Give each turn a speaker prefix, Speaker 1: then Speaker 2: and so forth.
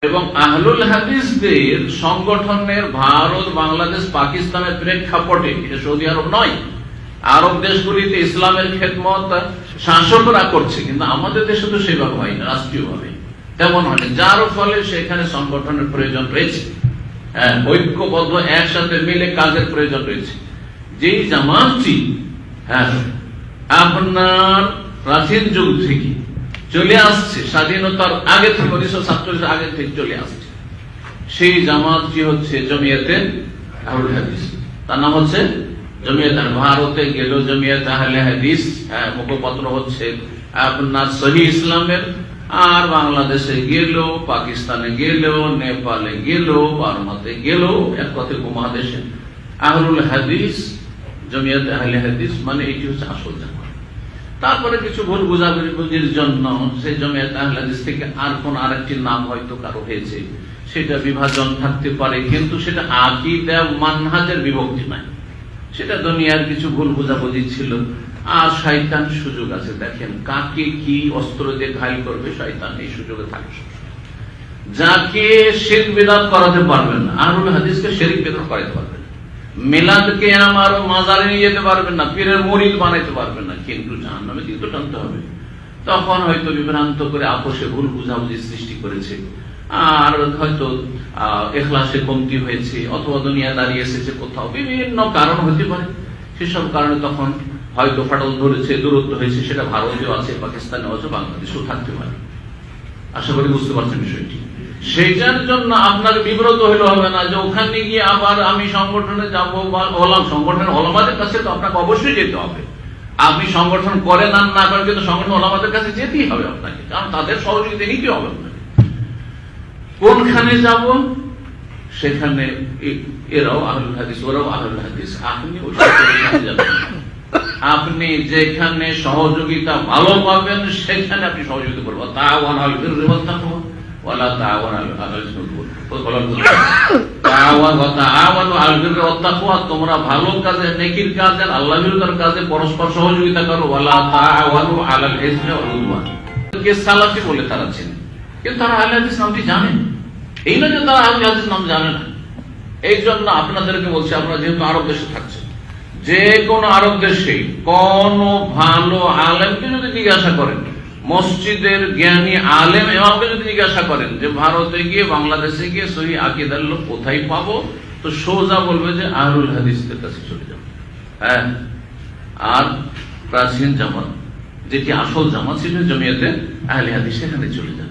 Speaker 1: এবং আহলুল হাদিসদের সংগঠনের ভারত, বাংলাদেশ, পাকিস্তানের প্রেক্ষাপটে, এটা সৌদি আরব নয়, আরব দেশগুলিতে ইসলামের খেদমত শাসকরা করছে, কিন্তু আমাদের দেশে তো সেভাবে হয় না, রাষ্ট্রীয়ভাবে তেমন হয় না, যার ফলে সেখানে সংগঠনের প্রয়োজন রয়েছে, ঐক্যবদ্ধ একসাথে মিলে কাজের প্রয়োজন রয়েছে। যেই জামাতটি আপনার প্রাচীন যুগ থেকে চলে আসছে, স্বাধীনতার আগে থেকে 1947 আগে থেকে চলে আসছে, সেই জামাতটি হচ্ছে জমিয়তে আহলুল হাদিস। তার নাম হচ্ছে জমিয়ত। ভারতে গেল জমিয়ত আহলে হাদিস, মুখপত্র হচ্ছে আপনার সহি ইসলামের, আর বাংলাদেশে গেল, পাকিস্তানে গেল, নেপালে গেল, বার্মাতে গেল, এক কথায় উপমহাদেশে আহলুল হাদিস, জমিয়ত আহলে হাদিস মানে এটি হচ্ছে আসল জামাত। তারপরে কিছু ভুল বুঝাবুঝির জন্য সেই জমিয়ত আহলে হাদিস থেকে আর কোন আরেকটি নাম হয়তো কারো হয়েছে, সেটা বিভাজন থাকতে পারে, কিন্তু সেটা আকীদা মানহাজের বিভক্তি নাই, সেটা দুনিয়ার কিছু ভুল বুঝাবুঝি ছিল। আর শয়তান সুযোগ আছে, দেখেন কাকে কি অস্ত্র দিয়ে ঘায়ল করবে, শয়তান এই সুযোগে থাকে। যাকে শিরক বিদআত করাতে পারবেন না, আহলুল হাদিসকে শিরক বিদআত করাতে পারবেন, মিলাদকে আমার মাজারে নিয়ে যেতে পারবেন না, পীরের মুরিদ বানাইতে পারবেন না, কিন্তু জাহান্নামের দিকে তো টানতে হবে। তখন হয়তো বিভ্রান্ত করে আপোষে ভুল বুঝাবুঝি সৃষ্টি করেছে, আর হয়তো ইখলাসে কমতি হয়েছে, অথবা দুনিয়া দাঁড়িয়ে এসেছে, কোথাও বিভিন্ন কারণ হতে পারে। সেসব কারণে তখন হয়তো ফাটল ধরেছে, দূরত্ব হয়েছে, সেটা ভারতেও আছে, পাকিস্তানেও আছে, বাংলাদেশেও থাকতে পারে। আশা করি বুঝতে পারছেন বিষয়টি। সেইটার জন্য আপনার বিব্রত হইলে হবে না যে ওখানে গিয়ে আবার আমি সংগঠনে যাবো, বা সংগঠনের ওলামাদের কাছে তো আপনাকে অবশ্যই যেতে হবে। আপনি সংগঠন করেন আর না করেন, কিন্তু সংগঠন ওলামাদের কাছে যেতেই হবে আপনাকে, কারণ তাদের সহযোগিতা নিতে হবে আপনাকে। কোনখানে যাব? সেখানে এরাও আহলুল হাদিস, ওরাও আহলুল হাদিস, আপনি যাবেন। আপনি যেখানে সহযোগিতা ভালো পাবেন সেখানে আপনি সহযোগিতা করবেন। তাআওয়ানু আলাল বিররি ওয়াত তাকওয়া ওয়ালা তাআওয়ানু আলাল ইসমি ওয়াল উদওয়ান। তোমরা ভালো কাজে, নেকির কাজে, আল্লাহর বিরুদ্ধের কাজে পরস্পর সহযোগিতা করো। ওয়ালা তাআওয়ানু আলাল ইসমি ওয়াল উদওয়ান। কে সালাফি বলে তারা চেনে, কিন্তু তারা আহলে হাদিস নামটি জানেন। এই না যে তারা আহলে হাদিস নাম জানে না। এই জন্য আপনাদেরকে বলছি, আপনারা যেহেতু আরব দেশে থাকছেন, যে কোন আরব দেশে কোন ভালো আলেমকে যদি জিজ্ঞাসা করেন, মসজিদের জ্ঞানী আলেম ইমামকে যদি জিজ্ঞাসা করেন যে ভারতে গিয়ে, বাংলাদেশে গিয়ে সহি আকীদার লোক কোথায় পাবো, তো সোজা বলবে যে আহলুল হাদিসদের কাছে চলে যাবে। আর প্রাচীন জামাত, যেটি আসল জামাত ছিল জমিয়তে আহলে হাদিস, সেখানে চলে যাবে।